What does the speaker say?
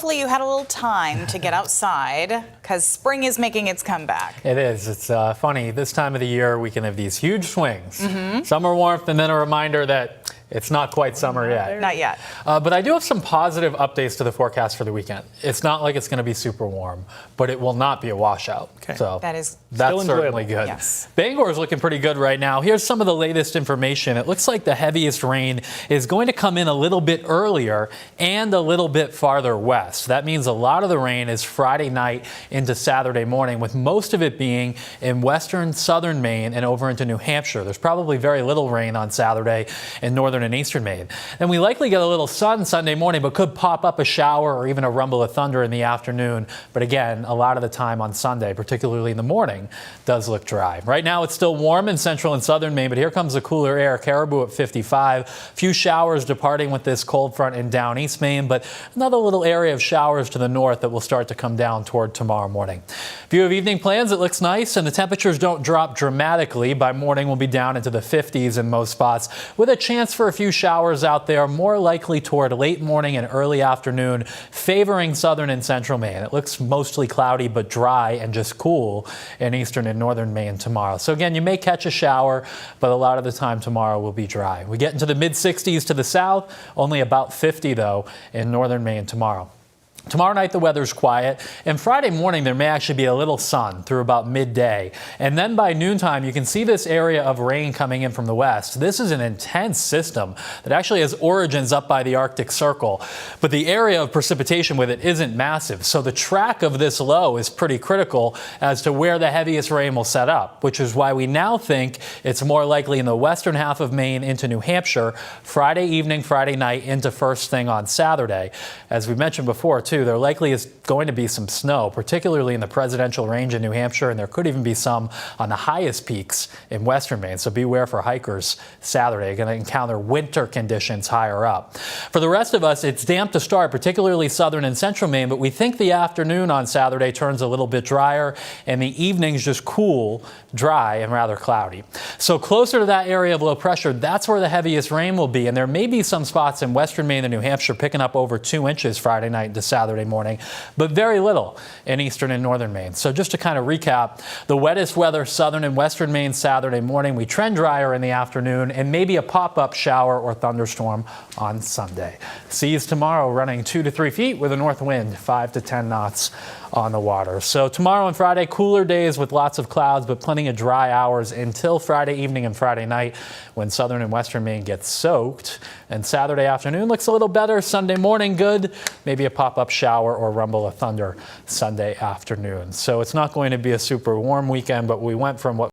hopefully you had a little time to get outside because spring is making its comeback. It is. It's funny. This time of the year, we can have these huge swings. Summer warmth and then a reminder that it's not quite summer yet. Not yet. But I do have some positive updates to the forecast for the weekend. It's not like it's going to be super warm, but it will not be a washout. Okay. So that's certainly good. Yes. Bangor is looking pretty good right now. Here's some of the latest information. It looks like the heaviest rain is going to come in a little bit earlier and a little bit farther west. That means a lot of the rain is Friday night into Saturday morning, with most of it being in western southern Maine and over into New Hampshire. There's probably very little rain on Saturday in northern and eastern Maine. Then we likely get a little sun Sunday morning, but could pop up a shower or even a rumble of thunder in the afternoon. But again, a lot of the time on Sunday, particularly in the morning, does look dry. Right now it's still warm in central and southern Maine, but here comes the cooler air. Caribou at 55. A few showers departing with this cold front in down east Maine, but another little area of showers to the north that will start to come down toward tomorrow morning. View of evening plans, it looks nice, and the temperatures don't drop dramatically. By morning, we'll be down into the 50s in most spots, with a chance for a few showers out there, more likely toward late morning and early afternoon, favoring southern and central Maine. It looks mostly cloudy but dry and just cool in eastern and northern Maine tomorrow. So again, you may catch a shower, but a lot of the time tomorrow will be dry. We get into the mid-60s to the south, only about 50 though in northern Maine tomorrow. Tomorrow night, the weather's quiet, and Friday morning, there may actually be a little sun through about midday. And then by noontime, you can see this area of rain coming in from the west. This is an intense system that actually has origins up by the Arctic Circle, but the area of precipitation with it isn't massive. So the track of this low is pretty critical as to where the heaviest rain will set up, which is why we now think it's more likely in the western half of Maine into New Hampshire, Friday evening, Friday night into first thing on Saturday. As we mentioned before, too, there likely is going to be some snow, particularly in the presidential range in New Hampshire, and there could even be some on the highest peaks in western Maine. So beware for hikers Saturday. You're going to encounter winter conditions higher up. For the rest of us, it's damp to start, particularly southern and central Maine, but we think the afternoon on Saturday turns a little bit drier and the evenings just cool, dry, and rather cloudy. So closer to that area of low pressure, that's where the heaviest rain will be, and there may be some spots in western Maine and New Hampshire picking up over 2 inches Friday night into Saturday morning, but very little in eastern and northern Maine. So just to kind of recap, the wettest weather southern and western Maine Saturday morning. We trend drier in the afternoon and maybe a pop-up shower or thunderstorm on Sunday. Seas tomorrow running 2 to 3 feet with a north wind 5 to 10 knots on the water. So tomorrow and Friday, cooler days with lots of clouds, but plenty of dry hours until Friday evening and Friday night when southern and western Maine gets soaked. And Saturday afternoon looks a little better. Sunday morning, good. Maybe a pop-up shower or rumble of thunder Sunday afternoon. So it's not going to be a super warm weekend, but we went from what